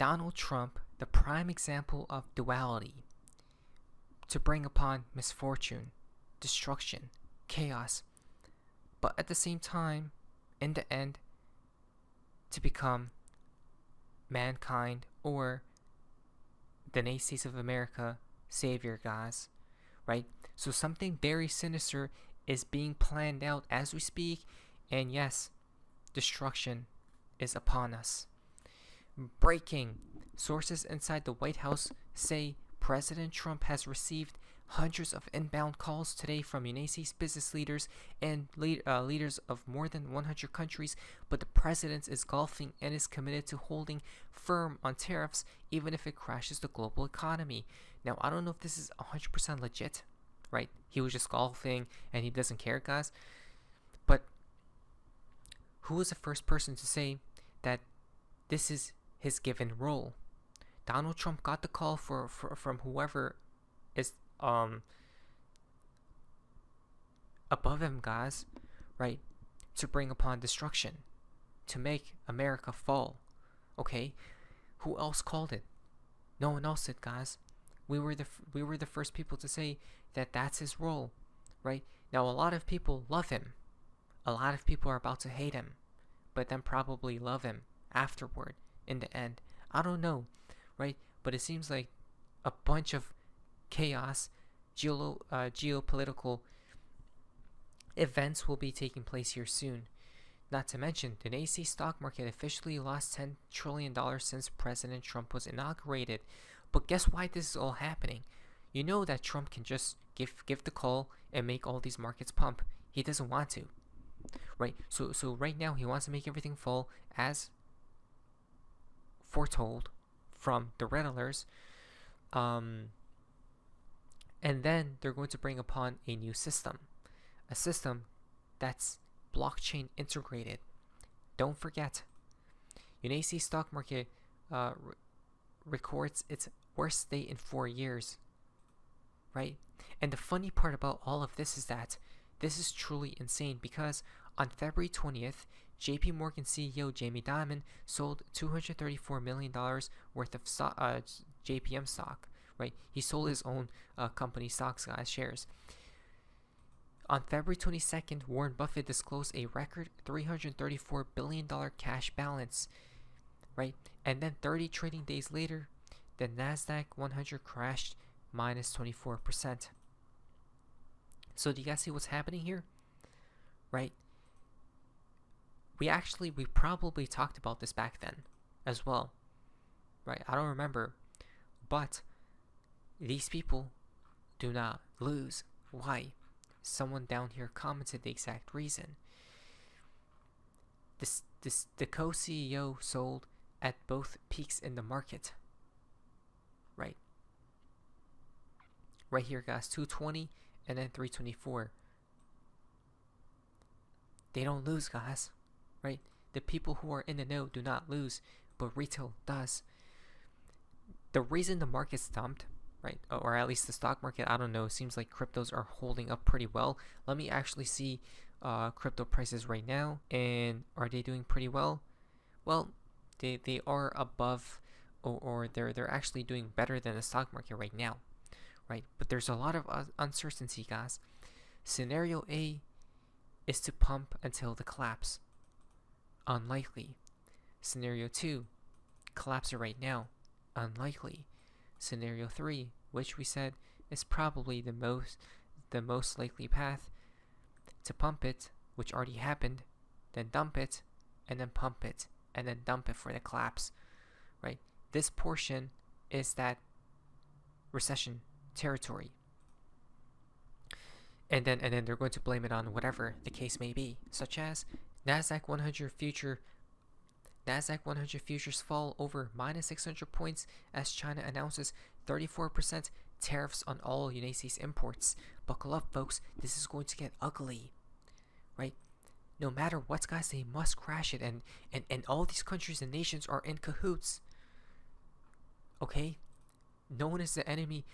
Donald Trump, the prime example of duality, to bring upon misfortune, destruction, chaos, but at the same time, in the end, to become mankind or the United States of America savior, guys, right? So something very sinister is being planned out as we speak, and yes, destruction is upon us. Breaking: sources inside the White House say President Trump has received hundreds of inbound calls today from United States business leaders and leaders of more than 100 countries, but the president is golfing and is committed to holding firm on tariffs even if it crashes the global economy. Now, I don't know if this is 100% legit, right? He was just golfing and he doesn't care, guys. But who was the first person to say that this is his given role? Donald Trump got the call from whoever is above him, guys, right? To bring upon destruction, to make America fall. Okay, who else called it? No one else did, guys. We were the first people to say that that's his role, right? Now, a lot of people love him. A lot of people are about to hate him, but then probably love him afterward in the end. I don't know, right? But it seems like a bunch of chaos, geopolitical events will be taking place here soon. Not to mention, the United stock market officially lost $10 trillion since President Trump was inaugurated. But guess why this is all happening? You know that Trump can just give the call and make all these markets pump. He doesn't want to, right? So right now he wants to make everything fall as foretold from the Riddlers. And then they're going to bring upon a new system, a system that's blockchain integrated. Don't forget, United stock market records its worst day in 4 years, right? And the funny part about all of this is that this is truly insane because on February 20th, JP Morgan CEO Jamie Dimon sold $234 million worth of JPM stock, right? He sold his own company stocks, guys, shares. On February 22nd, Warren Buffett disclosed a record $334 billion cash balance, right? And then 30 trading days later, the Nasdaq 100 crashed minus 24%. So do you guys see what's happening here? Right? We probably talked about this back then as well. Right? I don't remember. But these people do not lose. Why? Someone down here commented the exact reason. The co-CEO sold at both peaks in the market. Right? Right here, guys, 220 and then 324. They don't lose, guys. Right? The people who are in the know do not lose, but retail does. The reason the market's dumped, right, or at least the stock market, I don't know, it seems like cryptos are holding up pretty well. Let me actually see crypto prices right now, and are they doing pretty well? Well, they are above, or they're actually doing better than the stock market right now, right? But there's a lot of uncertainty, guys. Scenario A is to pump until the collapse. Unlikely. Scenario 2, collapse it right now. Unlikely. Scenario 3, which we said is probably the most likely path, to pump it, which already happened, then dump it, and then pump it, and then dump it for the collapse, right? This portion is that recession territory. And then they're going to blame it on whatever the case may be, such as Nasdaq 100 futures fall over minus 600 points as China announces 34% tariffs on all United States imports. Buckle up, folks. This is going to get ugly, right? No matter what, guys, they must crash it, and all these countries and nations are in cahoots. Okay? No one is the enemy.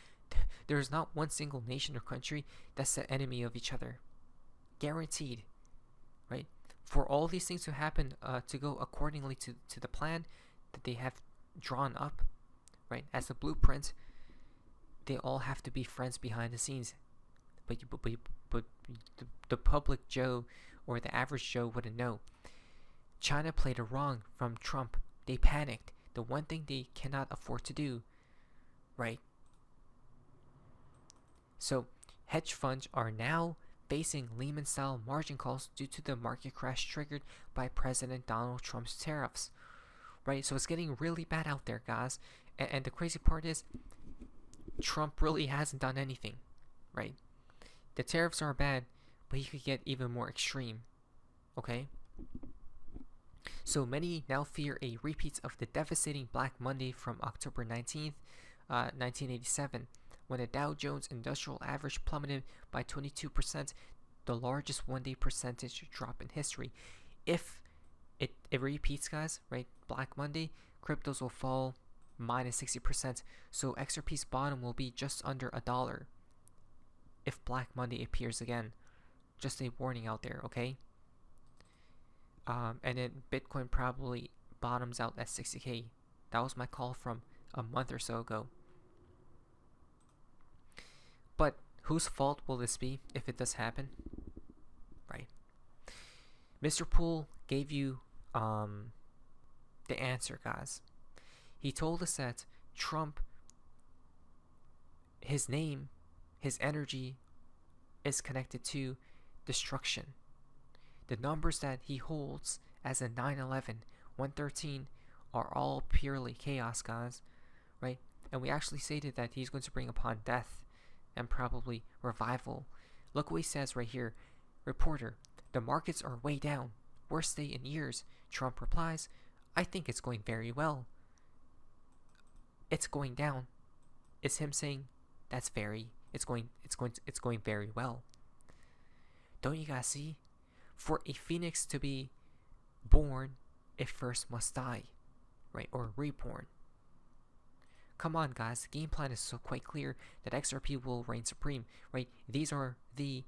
There is not one single nation or country that's the enemy of each other. Guaranteed, right? For all these things to happen, to go accordingly to the plan, that they have drawn up, right, as a blueprint, they all have to be friends behind the scenes. But the public Joe or the average Joe wouldn't know. China played it wrong from Trump. They panicked. The one thing they cannot afford to do, right? So hedge funds are now facing Lehman-style margin calls due to the market crash triggered by President Donald Trump's tariffs, right? So it's getting really bad out there, guys. And the crazy part is, Trump really hasn't done anything, right? The tariffs are bad, but he could get even more extreme, okay? So many now fear a repeat of the devastating Black Monday from October 19th, 1987, when the Dow Jones Industrial Average plummeted by 22%, the largest one-day percentage drop in history. If it repeats, guys, right, Black Monday, cryptos will fall minus 60%, so XRP's bottom will be just under $1 if Black Monday appears again. Just a warning out there, okay? And then Bitcoin probably bottoms out at 60K. That was my call from a month or so ago. But whose fault will this be if it does happen? Right. Mr. Poole gave you the answer, guys. He told us that Trump, his name, his energy is connected to destruction. The numbers that he holds as a 9/11, 113 are all purely chaos, guys, right? And we actually stated that he's going to bring upon death and probably revival. Look what he says right here. Reporter, the markets are way down. Worst day in years. Trump replies, I think it's going very well. It's going down. It's him saying it's going very well. Don't you guys see? For a phoenix to be born, it first must die, right? Or reborn. Come on, guys. The game plan is so quite clear that XRP will reign supreme, right? These are the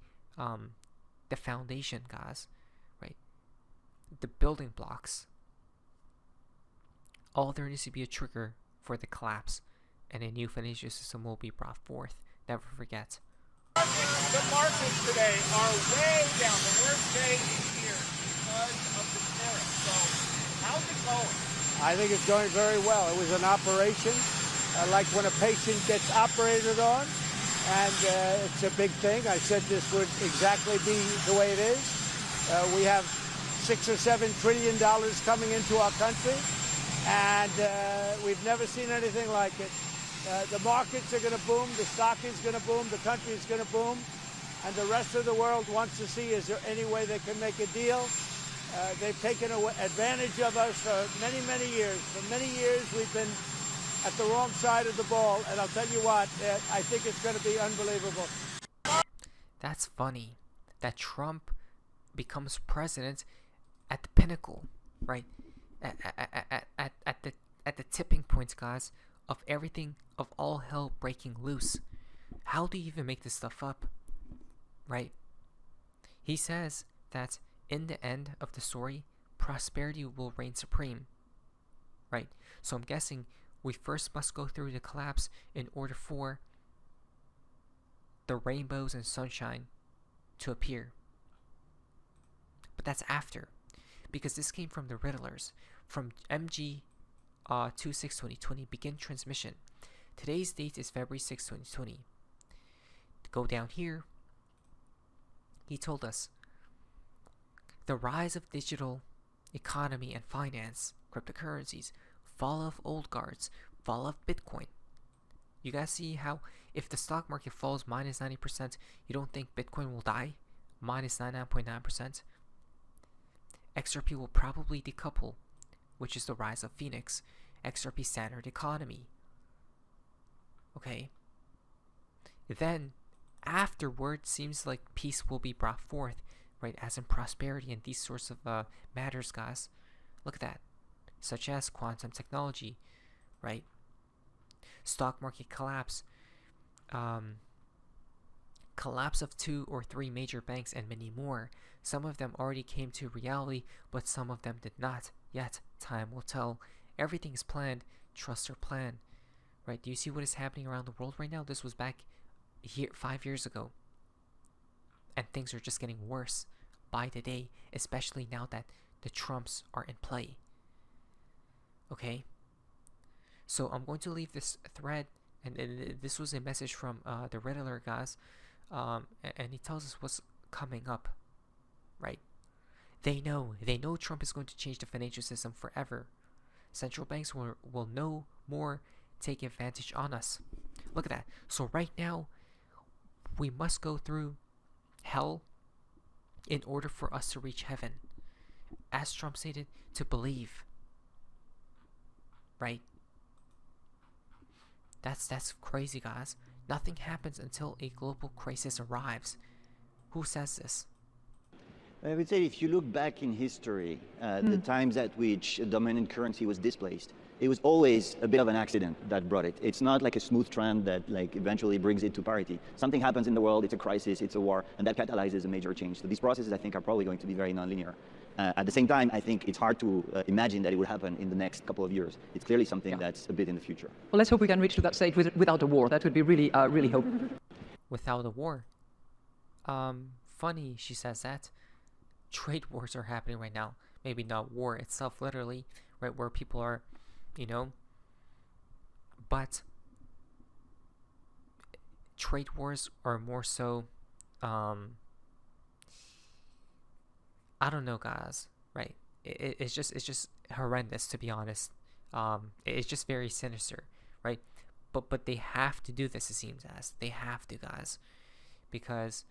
foundation, guys, right? The building blocks. All there needs to be a trigger for the collapse, and a new financial system will be brought forth. Never forget. The markets today are way down, the worst day in years because of the tariffs. So, how's it going? I think it's going very well. It was an operation, like when a patient gets operated on, and it's a big thing. I said this would exactly be the way it is. We have $6 or $7 trillion coming into our country, and we've never seen anything like it. The markets are going to boom, the stock is going to boom, the country is going to boom, and the rest of the world wants to see, is there any way they can make a deal? They've taken advantage of us for many, many years. For many years, we've been at the wrong side of the ball, and I'll tell you what, I think it's going to be unbelievable. That's funny that Trump becomes president at the pinnacle, right? At the tipping points, guys, of everything, of all hell breaking loose. How do you even make this stuff up, right? He says that in the end of the story, prosperity will reign supreme, right? So I'm guessing we first must go through the collapse in order for the rainbows and sunshine to appear. But that's after, because this came from the Riddlers, from MG 2/6/2020, begin transmission. Today's date is February 6, 2020. Go down here. He told us the rise of digital economy and finance, cryptocurrencies, fall of old guards, fall of Bitcoin. You guys see how if the stock market falls minus 90%, you don't think Bitcoin will die? Minus 99.9%. XRP will probably decouple, which is the rise of Phoenix, XRP standard economy. Okay. Then, afterward, seems like peace will be brought forth, right? As in prosperity and these sorts of matters, guys. Look at that. Such as quantum technology, right? Stock market collapse. Collapse of 2 or 3 major banks and many more. Some of them already came to reality, but some of them did not. Yet, time will tell. Everything is planned. trust their plan, right? Do you see what is happening around the world right now? This was back here 5 years ago, and things are just getting worse by the day, especially now that the Trumps are in play. Okay, so I'm going to leave this thread, and this was a message from the Redditor guys, and he tells us what's coming up, right? They know Trump is going to change the financial system forever. Central banks will no more take advantage on us. Look at that. So right now, we must go through hell in order for us to reach heaven. As Trump stated, to believe. Right? That's crazy, guys. Nothing happens until a global crisis arrives. Who says this? I would say if you look back in history, the times at which a dominant currency was displaced, it was always a bit of an accident that brought it. It's not like a smooth trend that like eventually brings it to parity. Something happens in the world, it's a crisis, it's a war, and that catalyzes a major change. So these processes, I think, are probably going to be very nonlinear. At the same time, I think it's hard to imagine that it would happen in the next couple of years. It's clearly something that's a bit in the future. Well, let's hope we can reach to that stage without a war. That would be really, really hope. Without a war. Funny she says that. Trade wars are happening right now. Maybe not war itself, literally, right, where people are, but trade wars are more so, I don't know, guys, right? It's just horrendous, to be honest. It's just very sinister, right? But they have to do this, it seems as. They have to, guys, because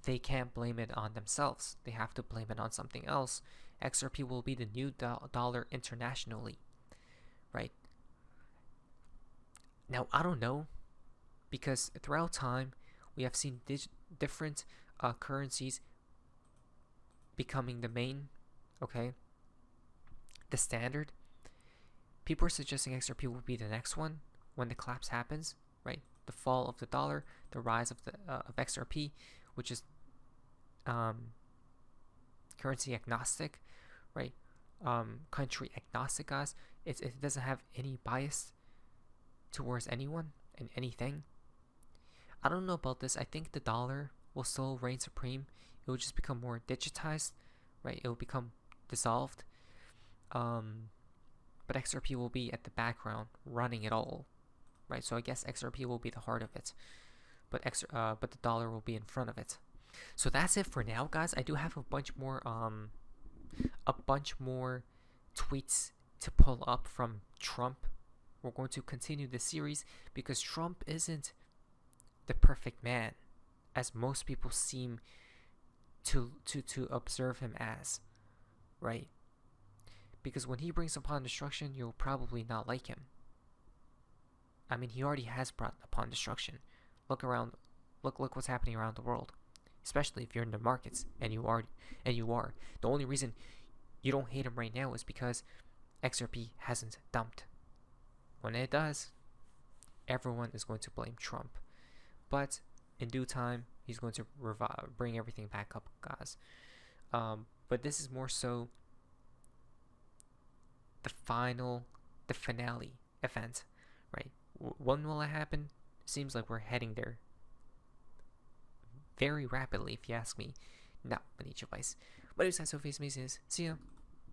they can't blame it on themselves. They have to blame it on something else. XRP will be the new dollar internationally, right? Now, I don't know, because throughout time, we have seen different currencies becoming the main, okay, the standard. People are suggesting XRP will be the next one when the collapse happens, right? The fall of the dollar, the rise of of XRP, which is currency agnostic, right? Country agnostic, guys. It doesn't have any bias towards anyone and anything. I don't know about this. I think the dollar will still reign supreme. It will just become more digitized, right? It will become dissolved. But XRP will be at the background, running it all, right? So I guess XRP will be the heart of it, but the dollar will be in front of it. So that's it for now, guys. I do have a bunch more tweets to pull up from Trump. We're going to continue the series because Trump isn't the perfect man, as most people seem to observe him as, right? Because when he brings upon destruction, you'll probably not like him. I mean, he already has brought upon destruction. Look around. Look what's happening around the world, especially if you're in the markets, and you are. The only reason you don't hate him right now is because XRP hasn't dumped. When it does, everyone is going to blame Trump. But in due time, he's going to bring everything back up, guys. But this is more so the finale event, right? When will it happen? Seems like we're heading there very rapidly, if you ask me. Not Maniche Vice. But it was so face me. See ya.